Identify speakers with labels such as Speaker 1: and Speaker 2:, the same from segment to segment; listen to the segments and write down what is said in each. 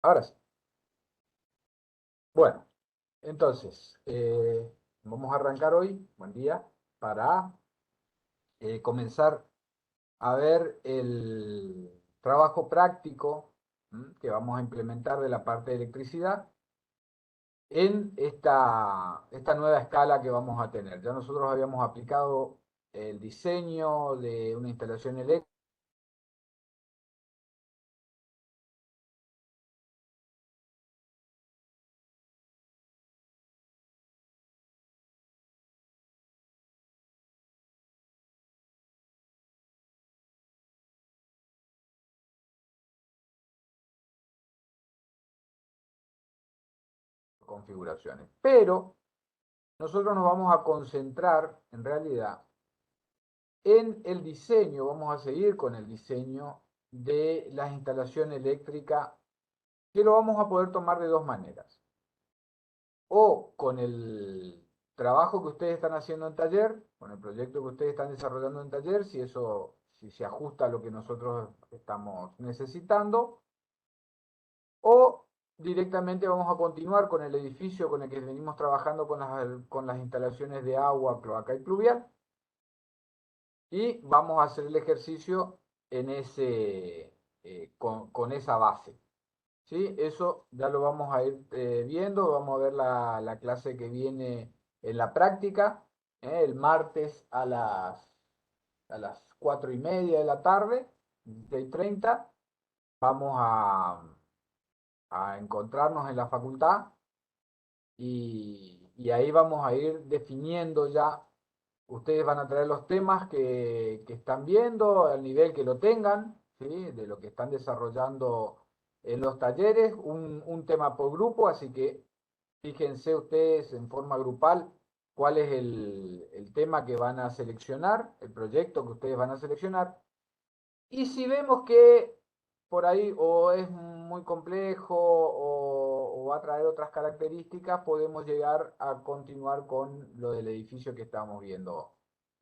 Speaker 1: Ahora sí. Bueno, entonces, vamos a arrancar hoy, buen día, para comenzar a ver el trabajo práctico que vamos a implementar de la parte de electricidad en esta nueva escala que vamos a tener. Ya nosotros habíamos aplicado el diseño de una instalación eléctrica, configuraciones, pero nosotros nos vamos a concentrar en realidad en el diseño, vamos a seguir con el diseño de las instalaciones eléctricas, que lo vamos a poder tomar de dos maneras. O con el trabajo que ustedes están haciendo en taller, con el proyecto que ustedes están desarrollando en taller, si se ajusta a lo que nosotros estamos necesitando, o directamente vamos a continuar con el edificio con el que venimos trabajando con las instalaciones de agua, cloaca y pluvial, y vamos a hacer el ejercicio en con esa base. ¿Sí? Eso ya lo vamos a ir viendo, vamos a ver la clase que viene en la práctica, el martes a las 4:30 de la tarde, 16:30, vamos a encontrarnos en la facultad y ahí vamos a ir definiendo ya. Ustedes van a traer los temas que están viendo, al nivel que lo tengan, ¿sí? De lo que están desarrollando en los talleres, un tema por grupo, así que fíjense ustedes en forma grupal cuál es el tema que van a seleccionar, el proyecto que ustedes van a seleccionar. Y si vemos que por ahí o es muy complejo o va a traer otras características, podemos llegar a continuar con lo del edificio que estamos viendo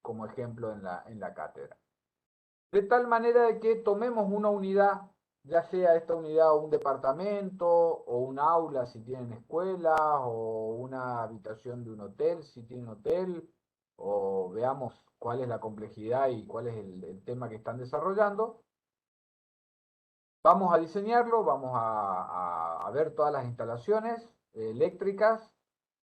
Speaker 1: como ejemplo en la cátedra. De tal manera de que tomemos una unidad, ya sea esta unidad un departamento o un aula si tienen escuela o una habitación de un hotel si tienen hotel, o veamos cuál es la complejidad y cuál es el tema que están desarrollando. Vamos a diseñarlo, vamos a ver todas las instalaciones eléctricas,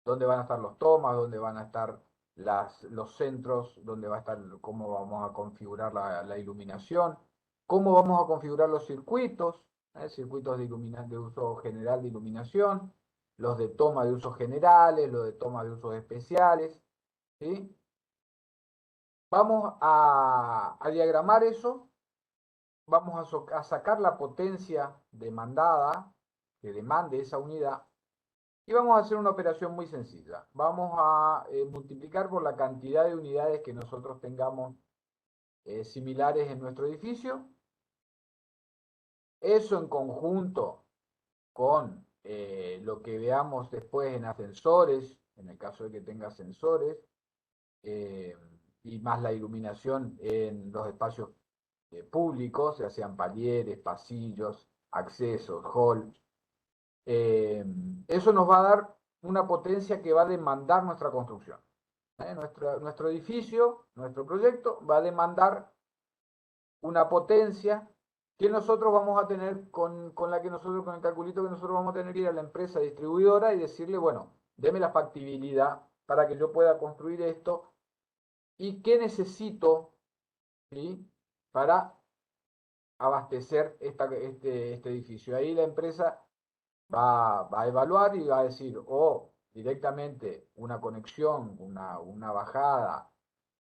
Speaker 1: dónde van a estar los tomas, dónde van a estar los centros, dónde va a estar, cómo vamos a configurar la iluminación, cómo vamos a configurar los circuitos, circuitos de uso general de iluminación, los de toma de usos generales, los de toma de usos especiales, ¿sí? Vamos a diagramar eso, vamos a sacar la potencia demandada, que demande esa unidad, y vamos a hacer una operación muy sencilla. Vamos a multiplicar por la cantidad de unidades que nosotros tengamos similares en nuestro edificio. Eso en conjunto con lo que veamos después en ascensores, en el caso de que tenga ascensores, eh, y más la iluminación en los espacios públicos, ya sean palieres, pasillos, accesos, hall. Eso nos va a dar una potencia que va a demandar nuestra construcción. Nuestro edificio, nuestro proyecto, va a demandar una potencia que nosotros vamos a tener con la que nosotros, con el calculito que nosotros vamos a tener que ir a la empresa distribuidora y decirle, bueno, deme la factibilidad para que yo pueda construir esto y qué necesito, ¿sí? Para abastecer este edificio. Ahí la empresa va a evaluar y va a decir, o directamente una conexión, una bajada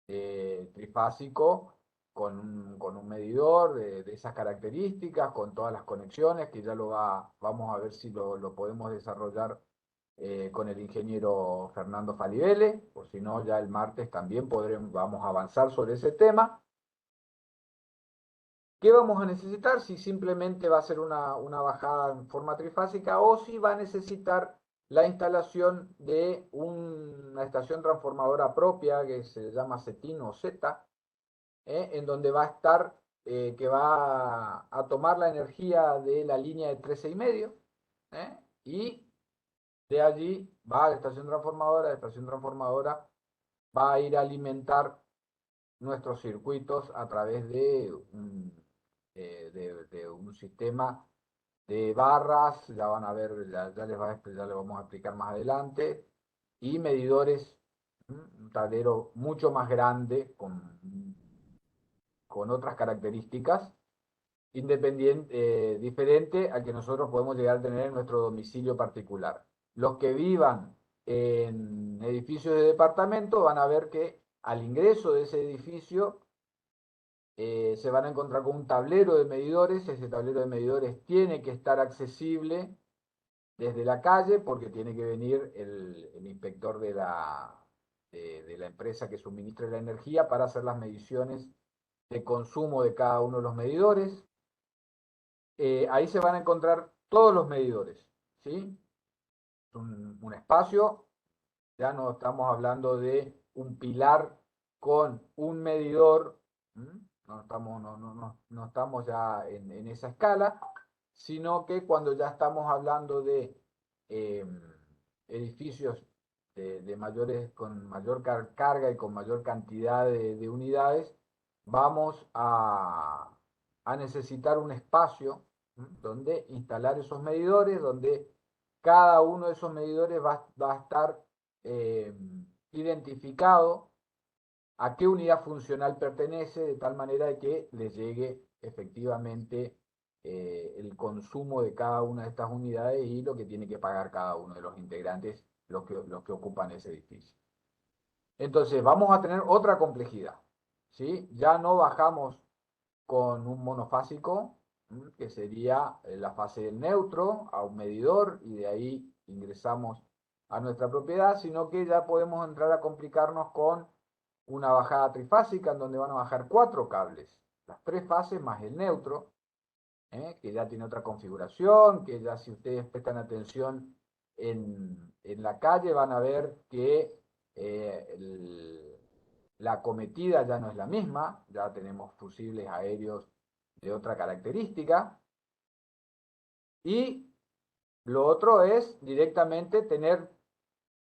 Speaker 1: trifásico con un medidor de esas características, con todas las conexiones, que ya vamos a ver si lo podemos desarrollar con el ingeniero Fernando Falivele, o si no, ya el martes también vamos a avanzar sobre ese tema. ¿Qué vamos a necesitar? Si simplemente va a ser una bajada en forma trifásica o si va a necesitar la instalación de una estación transformadora propia que se llama CETIN o Z, en donde va a estar, que va a tomar la energía de la línea de 13,5 Y de allí va a la estación transformadora va a ir a alimentar nuestros circuitos a través de un sistema de barras, ya van a ver, ya les vamos a explicar más adelante, y medidores, un tablero mucho más grande, con otras características, diferente al que nosotros podemos llegar a tener en nuestro domicilio particular. Los que vivan en edificios de departamento van a ver que al ingreso de ese edificio se van a encontrar con un tablero de medidores. Ese tablero de medidores tiene que estar accesible desde la calle porque tiene que venir el inspector de la empresa que suministra la energía para hacer las mediciones de consumo de cada uno de los medidores. Ahí se van a encontrar todos los medidores, ¿sí? Un espacio, ya no estamos hablando de un pilar con un medidor, no estamos ya en esa escala, sino que cuando ya estamos hablando de eh, edificios mayores, con mayor carga y con mayor cantidad de unidades, vamos a necesitar un espacio donde instalar esos medidores, donde cada uno de esos medidores va a estar eh, identificado a qué unidad funcional pertenece, de tal manera de que les llegue efectivamente el consumo de cada una de estas unidades y lo que tiene que pagar cada uno de los integrantes, los que ocupan ese edificio. Entonces, vamos a tener otra complejidad, ¿sí? Ya no bajamos con un monofásico, que sería la fase del neutro, a un medidor, y de ahí ingresamos a nuestra propiedad, sino que ya podemos entrar a complicarnos con una bajada trifásica, en donde van a bajar 4 cables, las 3 fases más el neutro, que ya tiene otra configuración, que ya si ustedes prestan atención en la calle van a ver que la acometida ya no es la misma, ya tenemos fusibles aéreos de otra característica. Y lo otro es directamente tener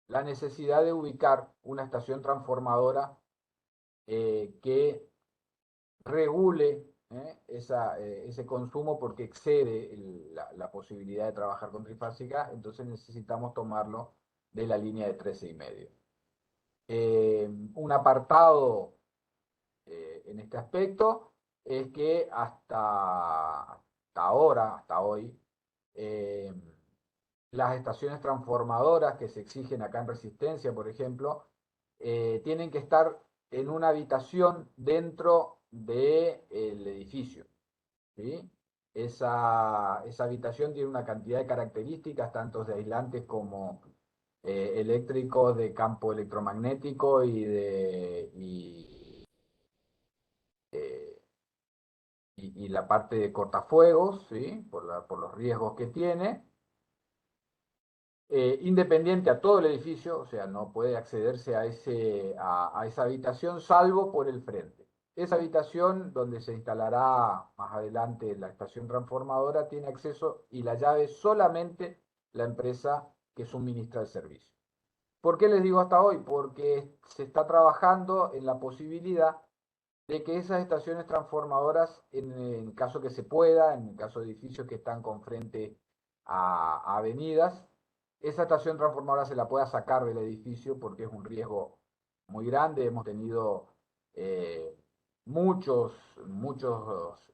Speaker 1: la necesidad de ubicar una estación transformadora que regule ese consumo porque excede la posibilidad de trabajar con trifásica, entonces necesitamos tomarlo de la línea de 13,5. Un apartado en este aspecto es que hasta hoy, eh, las estaciones transformadoras que se exigen acá en Resistencia, por ejemplo, tienen que estar en una habitación dentro del edificio, ¿sí? Esa habitación tiene una cantidad de características, tanto de aislantes como eléctricos, de campo electromagnético eh, y la parte de cortafuegos, ¿sí? Por los riesgos que tiene. Independiente a todo el edificio, o sea, no puede accederse a esa habitación salvo por el frente. Esa habitación donde se instalará más adelante la estación transformadora tiene acceso y la llave solamente la empresa que suministra el servicio. ¿Por qué les digo hasta hoy? Porque se está trabajando en la posibilidad de que esas estaciones transformadoras, en caso que se pueda, en el caso de edificios que están con frente a avenidas, esa estación transformadora se la pueda sacar del edificio porque es un riesgo muy grande. Hemos tenido eh, muchos, muchos,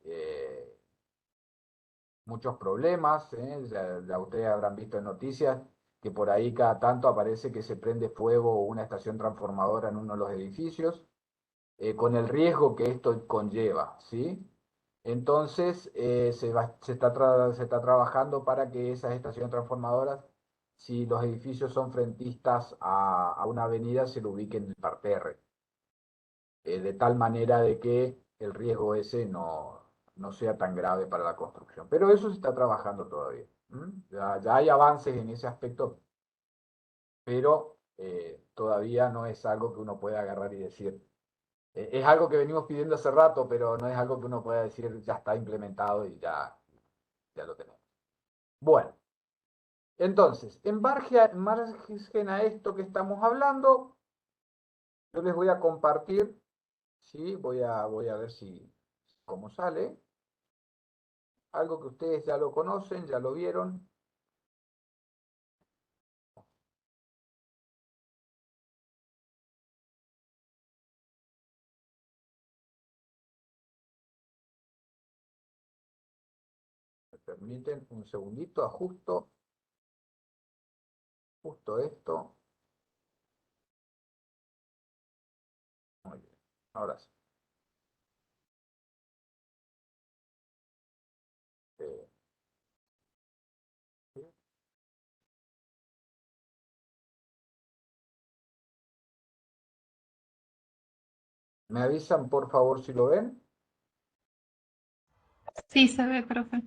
Speaker 1: muchos problemas. Ya ustedes habrán visto en noticias que por ahí cada tanto aparece que se prende fuego una estación transformadora en uno de los edificios, con el riesgo que esto conlleva, ¿sí? Entonces, se está trabajando para que esas estaciones transformadoras, si los edificios son frentistas a una avenida, se lo ubiquen en el parterre, de tal manera de que el riesgo ese no sea tan grave para la construcción. Pero eso se está trabajando todavía. Ya hay avances en ese aspecto, pero todavía no es algo que uno pueda agarrar y decir, es algo que venimos pidiendo hace rato, pero no es algo que uno pueda decir ya está implementado y ya lo tenemos. Bueno, Entonces, en margen a esto que estamos hablando, yo les voy a compartir, ¿sí? Voy a ver si cómo sale. Algo que ustedes ya lo conocen, ya lo vieron. Me permiten un segundito, ajusto justo esto. Muy bien, ahora sí. Eh, ¿Me avisan por favor si lo ven?
Speaker 2: Sí, se ve, profe.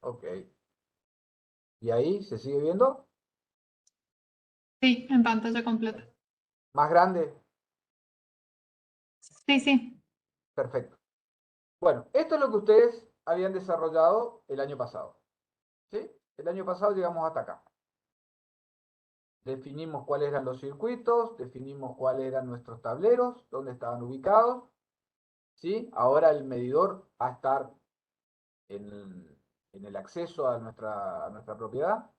Speaker 1: Ok. ¿Y ahí se sigue viendo?
Speaker 2: Sí, en pantalla completa.
Speaker 1: ¿Más grande?
Speaker 2: Sí, sí.
Speaker 1: Perfecto. Bueno, esto es lo que ustedes habían desarrollado el año pasado. ¿Sí? El año pasado llegamos hasta acá. Definimos cuáles eran los circuitos, definimos cuáles eran nuestros tableros, dónde estaban ubicados. ¿Sí? Ahora el medidor va a estar en el acceso a nuestra propiedad,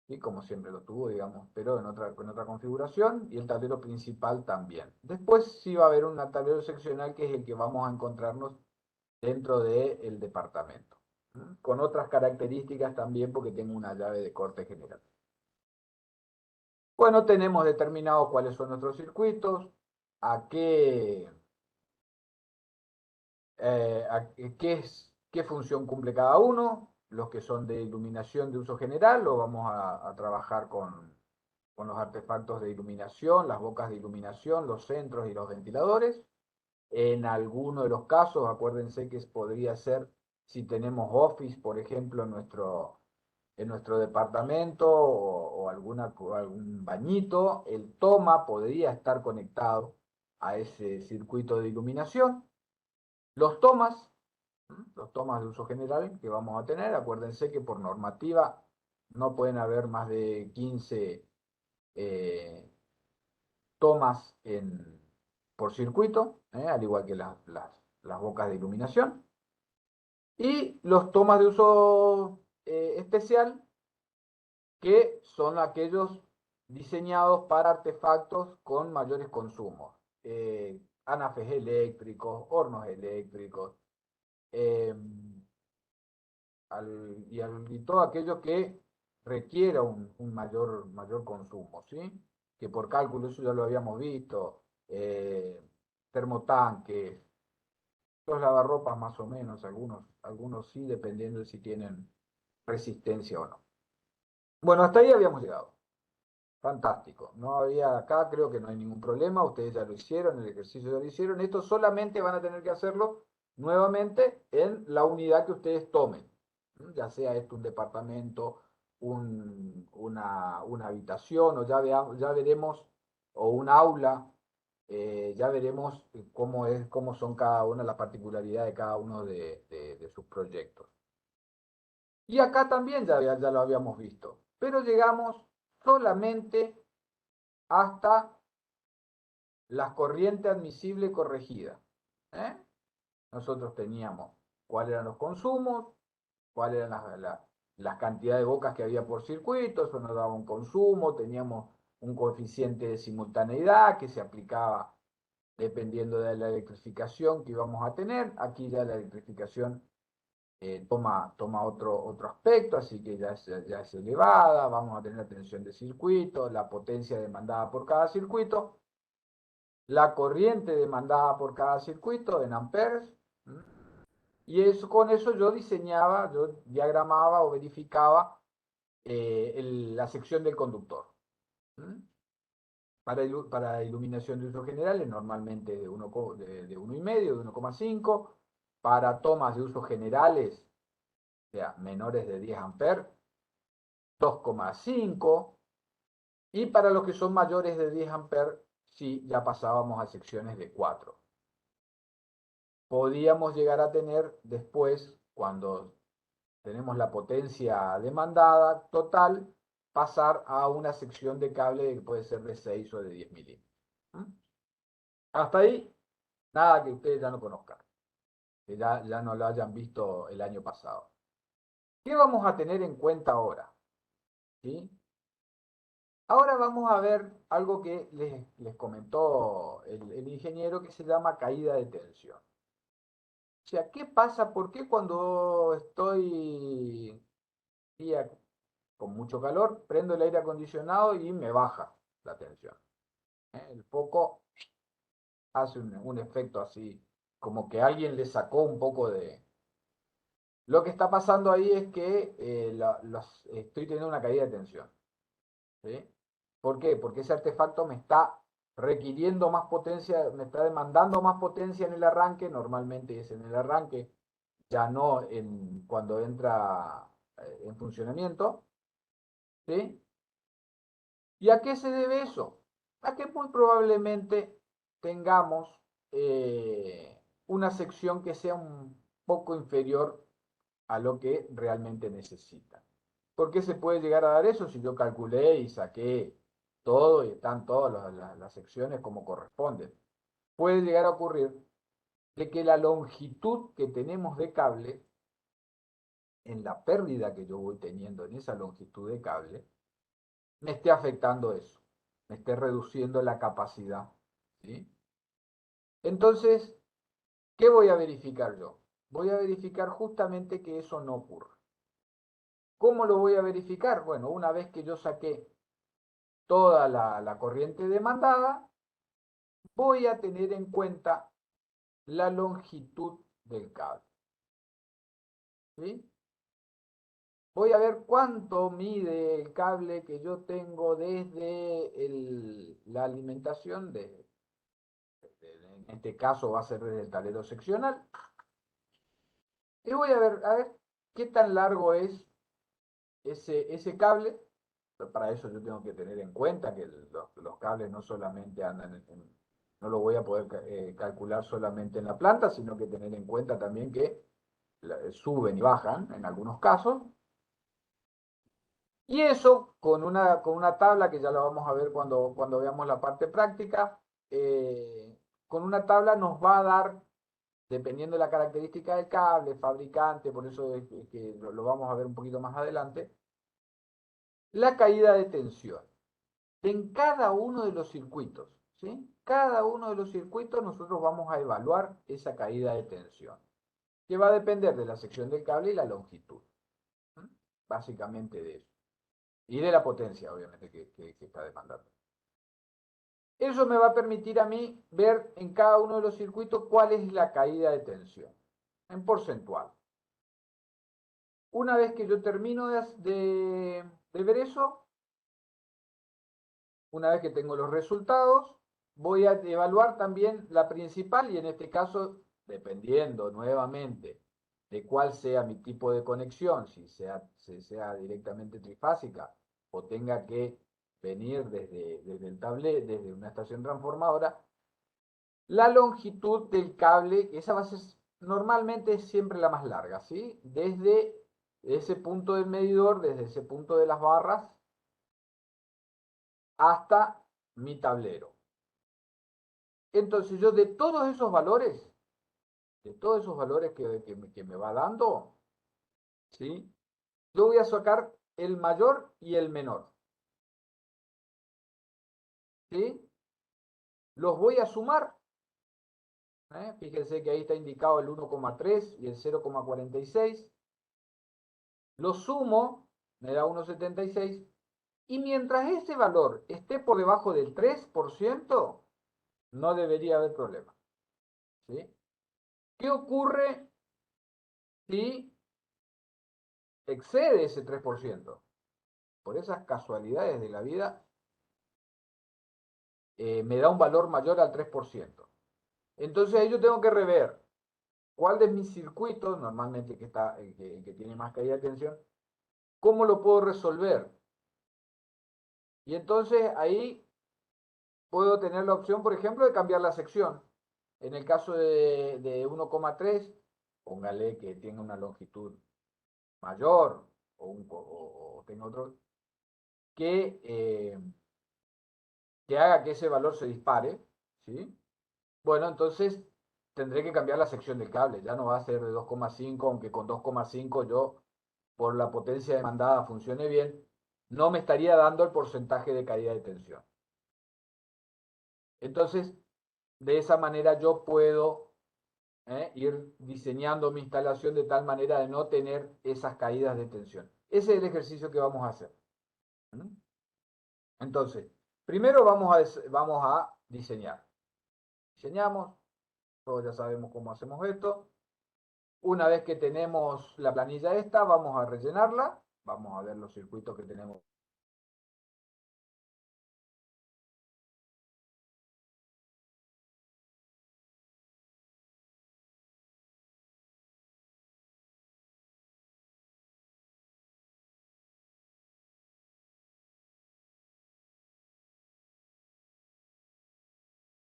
Speaker 1: ¿sí? Como siempre lo tuvo, digamos, pero en otra configuración, y el tablero principal también. Después sí va a haber un tablero seccional que es el que vamos a encontrarnos dentro del departamento, con otras características también porque tengo una llave de corte general. Bueno, tenemos determinado cuáles son nuestros circuitos, a qué, qué función cumple cada uno. Los que son de iluminación de uso general, lo vamos a trabajar con los artefactos de iluminación, las bocas de iluminación, los centros y los ventiladores. En alguno de los casos, acuérdense que podría ser si tenemos Office, por ejemplo, en nuestro departamento o algún bañito, el toma podría estar conectado a ese circuito de iluminación. Los tomas, los tomas de uso general que vamos a tener, acuérdense que por normativa no pueden haber más de 15 eh, tomas por circuito, al igual que las bocas de iluminación. Y los tomas de uso especial, que son aquellos diseñados para artefactos con mayores consumos. Anafes eléctricos, hornos eléctricos, eh, y todo aquello que requiera un mayor consumo, ¿sí? Que por cálculo, eso ya lo habíamos visto, termotanques, los lavarropas más o menos, algunos sí, dependiendo de si tienen resistencia o no. Bueno, hasta ahí habíamos llegado. Fantástico. No había acá, creo que no hay ningún problema. Ustedes ya lo hicieron, el ejercicio ya lo hicieron. Esto solamente van a tener que hacerlo nuevamente en la unidad que ustedes tomen. Ya sea esto un departamento, una habitación, o ya veremos, o un aula, ya veremos cómo son cada una, las particularidades de cada uno de sus proyectos. Y acá también ya lo habíamos visto, pero llegamos solamente hasta la corriente admisible corregida. ¿eh? Nosotros teníamos cuáles eran los consumos, cuáles eran las cantidades de bocas que había por circuito, eso nos daba un consumo, teníamos un coeficiente de simultaneidad que se aplicaba dependiendo de la electrificación que íbamos a tener. Aquí ya la electrificación toma otro aspecto, así que ya es elevada, vamos a tener tensión de circuito, la potencia demandada por cada circuito, la corriente demandada por cada circuito en amperes, y con eso yo diagramaba o verificaba la sección del conductor. Para iluminación de uso general, normalmente de 1,5, de 1,5. Para tomas de uso generales, o sea, menores de 10 amperes, 2,5. Y para los que son mayores de 10 amperes, sí, ya pasábamos a secciones de 4. Podíamos llegar a tener después, cuando tenemos la potencia demandada total, pasar a una sección de cable que puede ser de 6 o de 10 milímetros. Hasta ahí, nada que ustedes ya no conozcan, que ya no lo hayan visto el año pasado. ¿Qué vamos a tener en cuenta ahora? ¿Sí? Ahora vamos a ver algo que les comentó el ingeniero que se llama caída de tensión. O sea, ¿qué pasa? ¿Por qué cuando estoy día con mucho calor, prendo el aire acondicionado y me baja la tensión? El foco hace un efecto así, como que alguien le sacó un poco de... Lo que está pasando ahí es que estoy teniendo una caída de tensión. ¿Sí? ¿Por qué? Porque ese artefacto me está requiriendo más potencia, me está demandando más potencia en el arranque, normalmente es en el arranque, ya no cuando entra en funcionamiento. ¿Sí? ¿Y a qué se debe eso? A que muy probablemente tengamos una sección que sea un poco inferior a lo que realmente necesita. ¿Por qué se puede llegar a dar eso si yo calculé y saqué todo y están todas las secciones como corresponden? Puede llegar a ocurrir de que la longitud que tenemos de cable, en la pérdida que yo voy teniendo en esa longitud de cable, me esté afectando eso, me esté reduciendo la capacidad. ¿Sí? Entonces, ¿qué voy a verificar yo? Voy a verificar justamente que eso no ocurra. ¿Cómo lo voy a verificar? Bueno, una vez que yo saqué toda la corriente demandada, voy a tener en cuenta la longitud del cable. ¿Sí? Voy a ver cuánto mide el cable que yo tengo desde la alimentación en este caso va a ser desde el tablero seccional. Y voy a ver qué tan largo es ese cable. Para eso yo tengo que tener en cuenta que los cables no solamente andan no lo voy a poder calcular solamente en la planta, sino que tener en cuenta también que suben y bajan en algunos casos. Y eso con una tabla que ya la vamos a ver cuando veamos la parte práctica, con una tabla nos va a dar, dependiendo de la característica del cable, fabricante, por eso es que lo vamos a ver un poquito más adelante, la caída de tensión en cada uno de los circuitos. ¿Sí? Cada uno de los circuitos nosotros vamos a evaluar esa caída de tensión, que va a depender de la sección del cable y la longitud. ¿Sí? Básicamente de eso. Y de la potencia, obviamente, que está demandando. Eso me va a permitir a mí ver en cada uno de los circuitos cuál es la caída de tensión, en porcentual. Una vez que yo termino de ver eso, una vez que tengo los resultados, voy a evaluar también la principal y en este caso, dependiendo nuevamente de cuál sea mi tipo de conexión, si sea directamente trifásica o tenga que venir desde el tablet, desde una estación transformadora, la longitud del cable, esa va a ser normalmente siempre la más larga, ¿sí? Desde ese punto del medidor, desde ese punto de las barras, hasta mi tablero. Entonces yo de todos esos valores que me va dando, ¿sí? Yo voy a sacar el mayor y el menor. ¿Sí? Los voy a sumar. Fíjense que ahí está indicado el 1,3 y el 0,46. Los sumo, me da 1,76. Y mientras ese valor esté por debajo del 3%, no debería haber problema. ¿Sí? ¿Qué ocurre si excede ese 3%? Por esas casualidades de la vida, me da un valor mayor al 3%. Entonces ahí yo tengo que rever cuál de mis circuitos, normalmente que tiene más caída de tensión, cómo lo puedo resolver. Y entonces ahí puedo tener la opción, por ejemplo, de cambiar la sección. En el caso de 1,3, póngale que tenga una longitud mayor o tenga otro, que haga que ese valor se dispare, ¿sí? Bueno, entonces tendré que cambiar la sección del cable, ya no va a ser de 2,5, aunque con 2,5 yo, por la potencia demandada, funcione bien, no me estaría dando el porcentaje de caída de tensión. Entonces, de esa manera yo puedo ir diseñando mi instalación de tal manera de no tener esas caídas de tensión. Ese es el ejercicio que vamos a hacer. Entonces, primero vamos a diseñar. Diseñamos, todos ya sabemos cómo hacemos esto. Una vez que tenemos la planilla esta, vamos a rellenarla. Vamos a ver los circuitos que tenemos.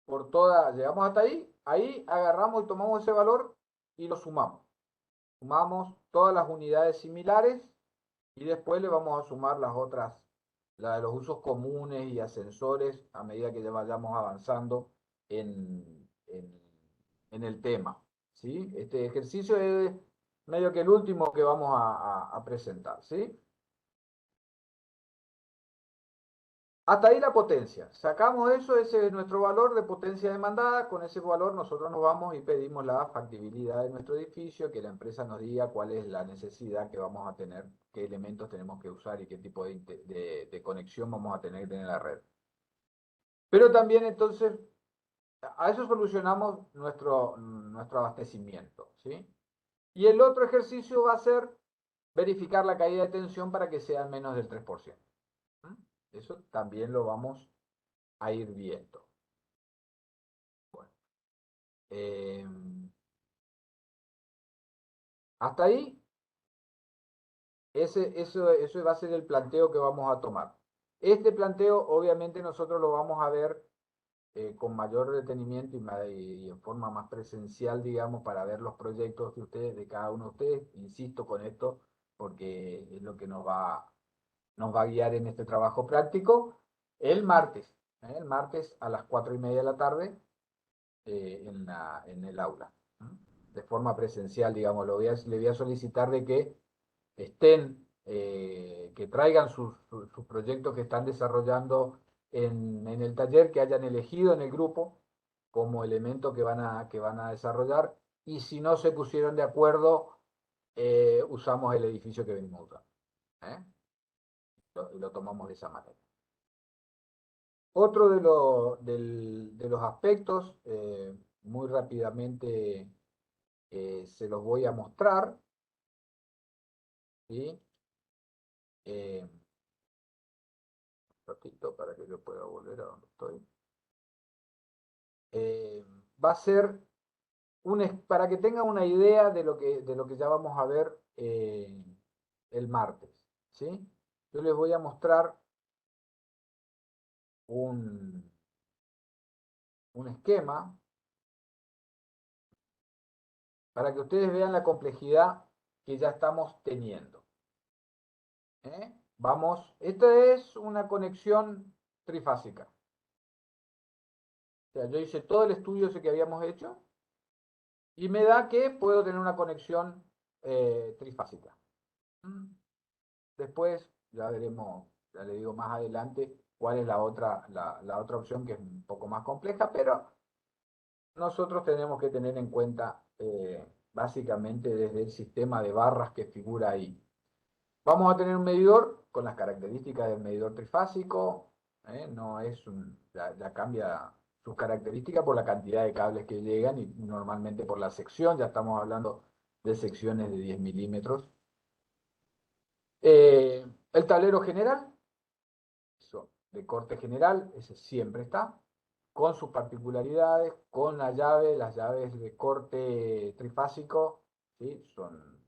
Speaker 1: Por toda, llegamos hasta ahí. Ahí agarramos y tomamos ese valor y lo sumamos. Sumamos todas las unidades similares y después le vamos a sumar las otras, la de los usos comunes y ascensores a medida que ya vayamos avanzando en el tema. ¿Sí? Este ejercicio es medio que el último que vamos a presentar. ¿Sí? Hasta ahí la potencia. Sacamos eso, ese es nuestro valor de potencia demandada. Con ese valor nosotros nos vamos y pedimos la factibilidad de nuestro edificio, que la empresa nos diga cuál es la necesidad que vamos a tener, qué elementos tenemos que usar y qué tipo de conexión vamos a tener que tener en la red. Pero también entonces, a eso solucionamos nuestro abastecimiento, ¿sí? Y el otro ejercicio va a ser verificar la caída de tensión para que sea menos del 3%. Eso también lo vamos a ir viendo. Bueno, eh, hasta ahí, eso va a ser el planteo que vamos a tomar. Este planteo, obviamente, nosotros lo vamos a ver con mayor detenimiento y en forma más presencial, digamos, para ver los proyectos de ustedes, de cada uno de ustedes. Insisto con esto, porque es lo que nos va a guiar en este trabajo práctico. El martes a las 4:30 de la tarde, en el aula, de forma presencial, digamos. Le voy a solicitar de que estén, que traigan sus proyectos que están desarrollando en el taller, que hayan elegido en el grupo como elemento que van a desarrollar, y si no se pusieron de acuerdo, usamos el edificio que venimos usando. ¿Eh? Lo tomamos de esa manera. Otro de los aspectos, muy rápidamente se los voy a mostrar, ¿sí? Un ratito para que yo pueda volver a donde estoy. Va a ser para que tengan una idea de lo que ya vamos a ver el martes, ¿sí? Yo les voy a mostrar un, un esquema para que ustedes vean la complejidad que ya estamos teniendo. Vamos, esta es una conexión trifásica. O sea, yo hice todo el estudio ese que habíamos hecho y me da que puedo tener una conexión trifásica. Después ya veremos, ya le digo más adelante, cuál es la otra opción, que es un poco más compleja, pero nosotros tenemos que tener en cuenta básicamente desde el sistema de barras que figura ahí. Vamos a tener un medidor con las características del medidor trifásico, no es ya cambia sus características por la cantidad de cables que llegan y normalmente por la sección, ya estamos hablando de secciones de 10 milímetros. El tablero general, eso, de corte general, ese siempre está, con sus particularidades, con las llaves de corte trifásico, ¿sí?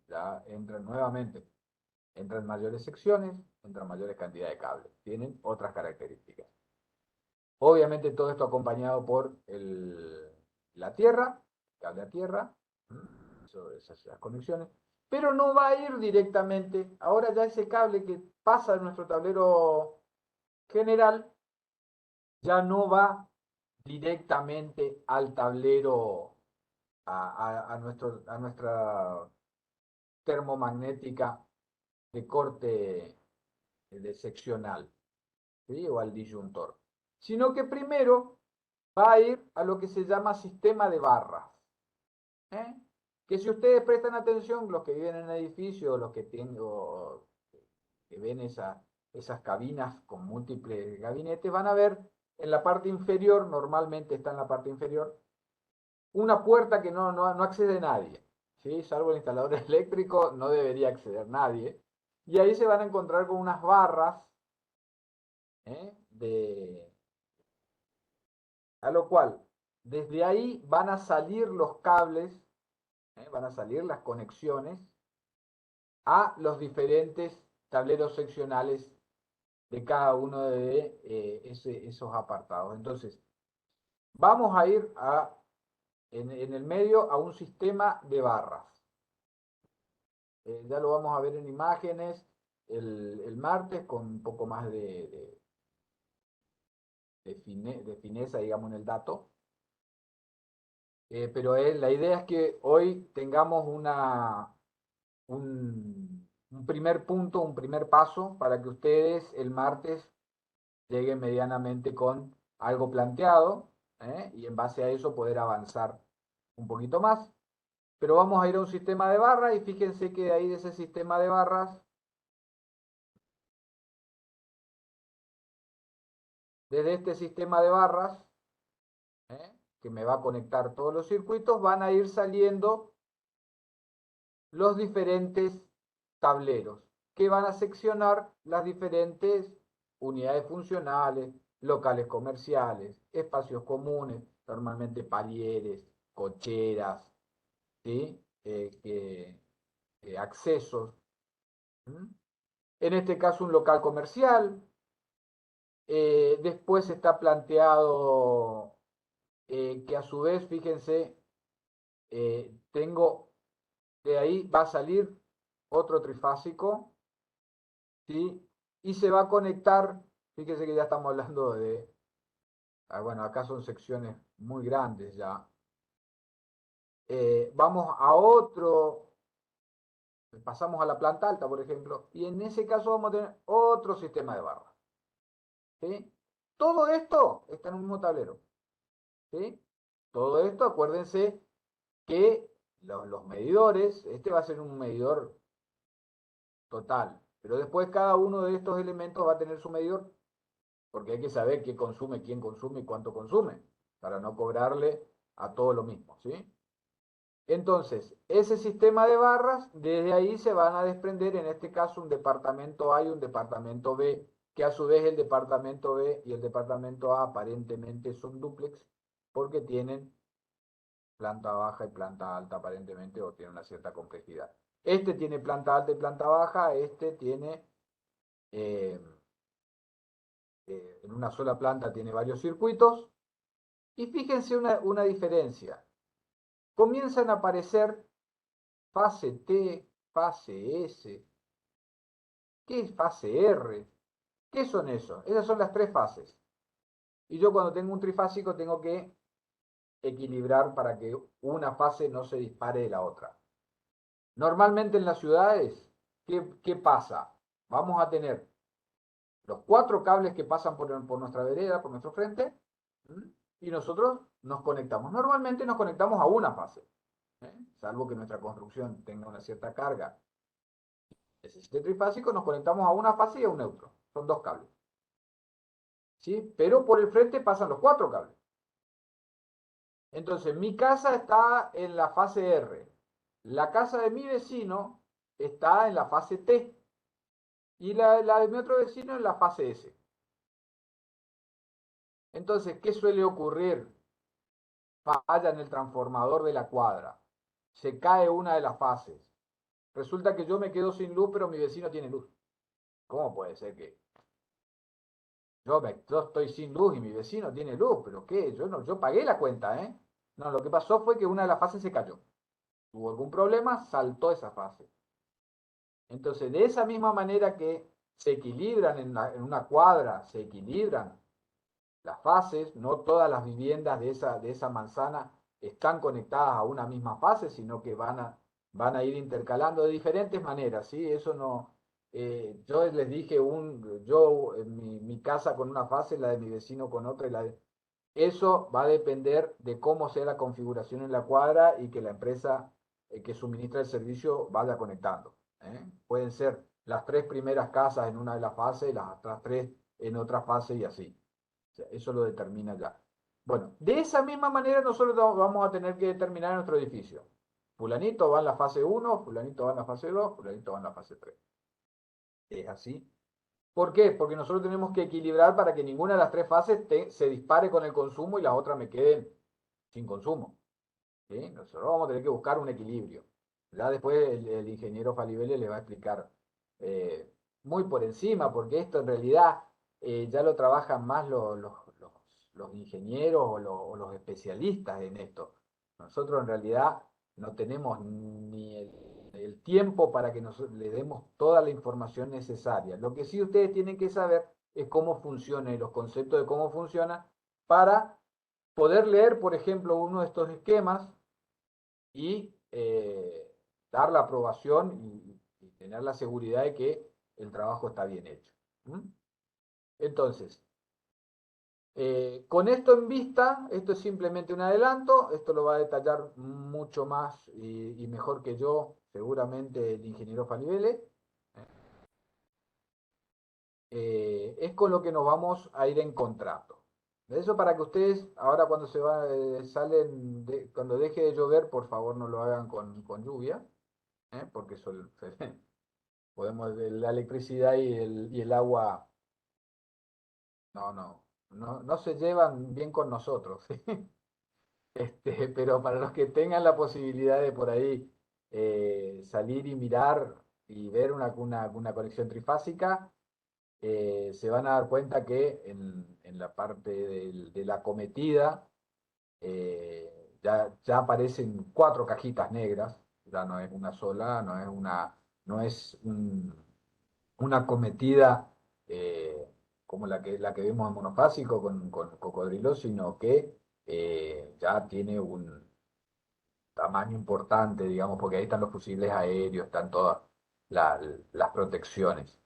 Speaker 1: Ya entran nuevamente, entran mayores secciones, entran mayores cantidades de cables, tienen otras características. Obviamente todo esto acompañado por la tierra, cable a tierra, esas conexiones. pero no va a ir directamente. Ahora ya ese cable que pasa de nuestro tablero general ya no va directamente al tablero, a nuestra termomagnética de corte de seccional, ¿sí? O al disyuntor, sino que primero va a ir a lo que se llama sistema de barras. ¿Eh? Que si ustedes prestan atención, los que viven en edificios, los que tengo, que ven esas cabinas con múltiples gabinetes, van a ver en la parte inferior, normalmente está en la parte inferior, una puerta que no accede nadie, ¿sí? Salvo el instalador eléctrico, no debería acceder nadie. Y ahí se van a encontrar con unas barras, a lo cual, desde ahí van a salir los cables, van a salir las conexiones a los diferentes tableros seccionales de cada uno de esos apartados. Entonces, vamos a ir en el medio a un sistema de barras. Ya lo vamos a ver en imágenes el martes con un poco más de fineza, digamos, en el dato. Pero la idea es que hoy tengamos un primer punto, un primer paso para que ustedes el martes lleguen medianamente con algo planteado, y en base a eso poder avanzar un poquito más. Pero vamos a ir a un sistema de barras y fíjense que de ahí de ese sistema de barras, desde este sistema de barras, que me va a conectar todos los circuitos, van a ir saliendo los diferentes tableros que van a seccionar las diferentes unidades funcionales, locales comerciales, espacios comunes, normalmente palieres, cocheras, ¿sí? Accesos. ¿Mm? En este caso un local comercial. Después está planteado que a su vez, fíjense, tengo, de ahí va a salir otro trifásico, ¿sí? Y se va a conectar, fíjense que ya estamos hablando bueno, acá son secciones muy grandes ya. Vamos a otro, pasamos a la planta alta, por ejemplo, y en ese caso vamos a tener otro sistema de barras, ¿sí? Todo esto está en un mismo tablero, ¿sí? Todo esto, acuérdense que los medidores, este va a ser un medidor total, pero después cada uno de estos elementos va a tener su medidor, porque hay que saber qué consume, quién consume y cuánto consume, para no cobrarle a todo lo mismo, ¿sí? Entonces, ese sistema de barras, desde ahí se van a desprender, en este caso, un departamento A y un departamento B, que a su vez el departamento B y el departamento A aparentemente son dúplex, porque tienen planta baja y planta alta aparentemente, o tienen una cierta complejidad. Este tiene planta alta y planta baja, este tiene, en una sola planta tiene varios circuitos, y fíjense una diferencia. Comienzan a aparecer fase T, fase S. ¿Qué es fase R? ¿Qué son esos? Esas son las tres fases. Y yo cuando tengo un trifásico tengo que equilibrar para que una fase no se dispare de la otra. Normalmente en las ciudades, ¿qué pasa? Vamos a tener los 4 cables que pasan por nuestra vereda, por nuestro frente, y nosotros nos conectamos. Normalmente nos conectamos a una fase, salvo que nuestra construcción tenga una cierta carga. Necesite trifásico, nos conectamos a una fase y a un neutro. Son 2 cables. ¿Sí? Pero por el frente pasan los 4 cables. Entonces, mi casa está en la fase R. La casa de mi vecino está en la fase T. Y la de mi otro vecino en la fase S. Entonces, ¿qué suele ocurrir? Falla en el transformador de la cuadra. Se cae una de las fases. Resulta que yo me quedo sin luz, pero mi vecino tiene luz. ¿Cómo puede ser que yo estoy sin luz y mi vecino tiene luz? ¿Pero qué? Yo pagué la cuenta, ¿eh? No, lo que pasó fue que una de las fases se cayó. Hubo algún problema, saltó esa fase. Entonces, de esa misma manera que se equilibran en una cuadra, se equilibran las fases, no todas las viviendas de esa manzana están conectadas a una misma fase, sino que van a ir intercalando de diferentes maneras, ¿sí? Eso no, yo les dije, yo en mi casa con una fase, la de mi vecino con otra, eso va a depender de cómo sea la configuración en la cuadra y que la empresa que suministra el servicio vaya conectando, ¿eh? Pueden ser las 3 primeras casas en una de las fases, las otras 3 en otra fase y así. O sea, eso lo determina ya. Bueno, de esa misma manera nosotros vamos a tener que determinar nuestro edificio. Fulanito va en la fase 1, fulanito va en la fase 2, fulanito va en la fase 3. Es así. ¿Por qué? Porque nosotros tenemos que equilibrar para que ninguna de las 3 fases se dispare con el consumo y las otras me queden sin consumo, ¿sí? Nosotros vamos a tener que buscar un equilibrio. Ya después el ingeniero Falibele le va a explicar eh, muy por encima, porque esto en realidad ya lo trabajan más los ingenieros o los especialistas en esto. Nosotros en realidad no tenemos ni el tiempo para que le demos toda la información necesaria. Lo que sí ustedes tienen que saber es cómo funciona y los conceptos de cómo funciona para poder leer, por ejemplo, uno de estos esquemas y dar la aprobación y tener la seguridad de que el trabajo está bien hecho. ¿Mm? Entonces, con esto en vista, esto es simplemente un adelanto, esto lo va a detallar mucho más y mejor que yo, seguramente el ingeniero Falibele. Es con lo que nos vamos a ir encontrando. Eso para que ustedes, ahora cuando cuando deje de llover, por favor no lo hagan con lluvia, porque la electricidad y el agua no se llevan bien con nosotros, ¿sí? Pero para los que tengan la posibilidad de por ahí salir y mirar y ver una conexión trifásica, se van a dar cuenta que en la parte de la acometida ya aparecen 4 cajitas negras, ya no es una sola, no es una acometida como la que vemos en monofásico con cocodrilo, sino que ya tiene un tamaño importante, digamos, porque ahí están los fusibles aéreos, están todas las protecciones.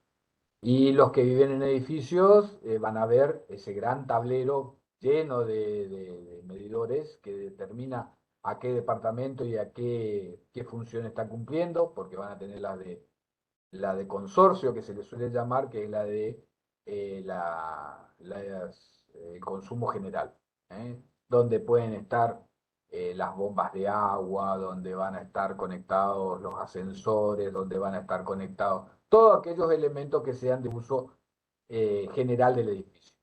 Speaker 1: Y los que viven en edificios van a ver ese gran tablero lleno de medidores que determina a qué departamento y a qué función está cumpliendo, porque van a tener la de consorcio, que se le suele llamar, que es la de el consumo general, ¿eh? Donde pueden estar las bombas de agua, donde van a estar conectados los ascensores, donde van a estar conectados todos aquellos elementos que sean de uso general del edificio.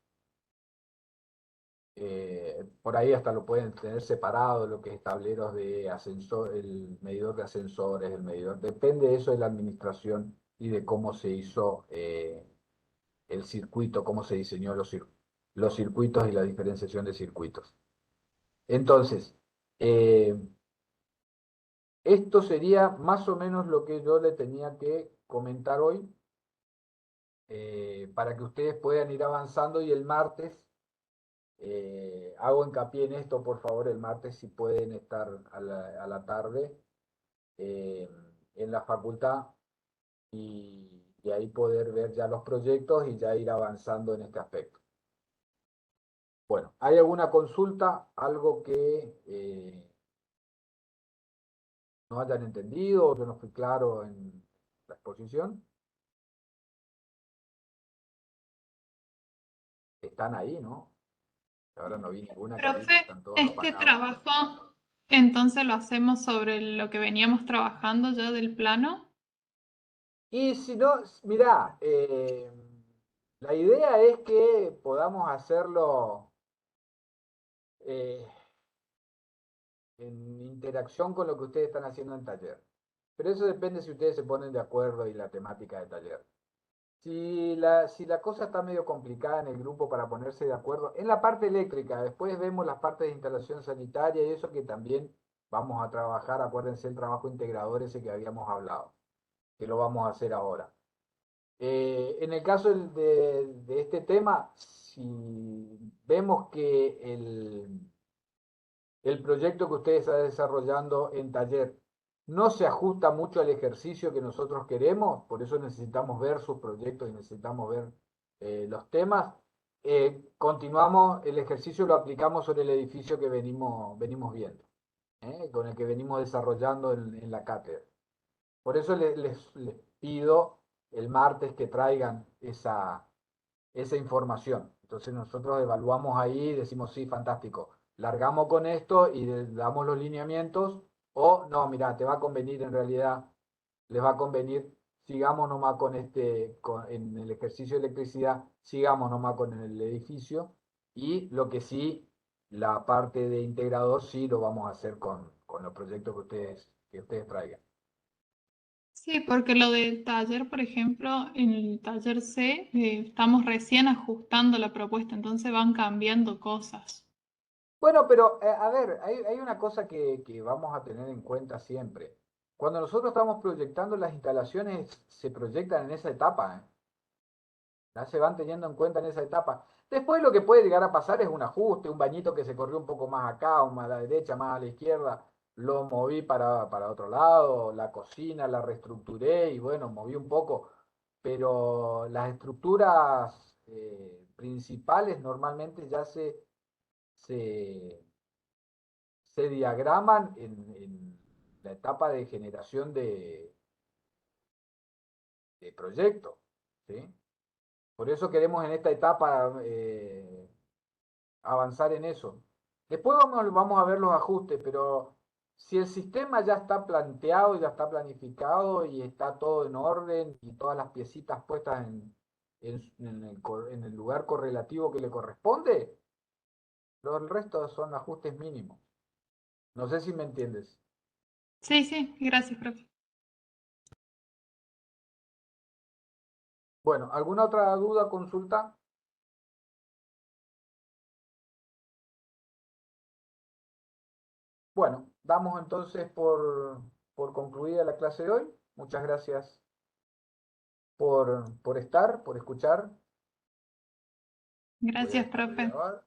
Speaker 1: Por ahí hasta lo pueden tener separado, lo que es tableros de ascensor, el medidor de ascensores, el medidor, depende de eso de la administración y de cómo se hizo el circuito, cómo se diseñó los circuitos y la diferenciación de circuitos. Entonces, eh, esto sería más o menos lo que yo le tenía que comentar hoy para que ustedes puedan ir avanzando y el martes hago hincapié en esto, por favor, el martes si pueden estar a la tarde eh, en la facultad y ahí poder ver ya los proyectos y ya ir avanzando en este aspecto. Bueno, ¿hay alguna consulta? ¿Algo que no hayan entendido o yo no fui claro en la exposición? Están ahí, ¿no? Ahora no vi ninguna carita,
Speaker 2: Profe,
Speaker 1: están todos
Speaker 2: este
Speaker 1: apagados.
Speaker 2: trabajo entonces lo hacemos sobre lo que veníamos trabajando ya del plano.
Speaker 1: Y si no, mirá, la idea es que podamos hacerlo eh, en interacción con lo que ustedes están haciendo en taller. Pero eso depende si ustedes se ponen de acuerdo y la temática de taller. Si la cosa está medio complicada en el grupo para ponerse de acuerdo, en la parte eléctrica, después vemos las partes de instalación sanitaria y eso que también vamos a trabajar, acuérdense el trabajo integrador ese que habíamos hablado. que lo vamos a hacer ahora. En el caso de este tema, si vemos que el proyecto que ustedes están desarrollando en taller no se ajusta mucho al ejercicio que nosotros queremos, por eso necesitamos ver sus proyectos y necesitamos ver los temas, continuamos, el ejercicio lo aplicamos sobre el edificio que venimos viendo, con el que venimos desarrollando en la cátedra. Por eso les pido el martes que traigan esa información. Entonces nosotros evaluamos ahí y decimos, sí, fantástico, largamos con esto y damos los lineamientos, o no, mira, te va a convenir en realidad, les va a convenir, sigamos nomás con en el ejercicio de electricidad, sigamos nomás con el edificio, y lo que sí, la parte de integrador sí lo vamos a hacer con los proyectos que ustedes traigan.
Speaker 2: Sí, porque lo del taller, por ejemplo, en el taller C, estamos recién ajustando la propuesta, entonces van cambiando cosas.
Speaker 1: Bueno, pero a ver, hay una cosa que vamos a tener en cuenta siempre. Cuando nosotros estamos proyectando las instalaciones, se proyectan en esa etapa, ¿eh? Ya se van teniendo en cuenta en esa etapa. Después lo que puede llegar a pasar es un ajuste, un bañito que se corrió un poco más acá, o más a la derecha, más a la izquierda, lo moví para otro lado, la cocina la reestructuré y bueno, moví un poco, pero las estructuras principales normalmente ya se, se diagraman en la etapa de generación de proyecto, ¿sí? Por eso queremos en esta etapa avanzar en eso. Después vamos a ver los ajustes, pero si el sistema ya está planteado, ya está planificado y está todo en orden y todas las piecitas puestas en el lugar correlativo que le corresponde, el resto son ajustes mínimos. No sé si me entiendes.
Speaker 2: Sí, sí, gracias, profe.
Speaker 1: Bueno, ¿alguna otra duda, consulta? Bueno, damos entonces por concluida la clase de hoy. Muchas gracias por estar, por escuchar. Voy
Speaker 2: Gracias,
Speaker 1: a
Speaker 2: profe.
Speaker 1: grabar.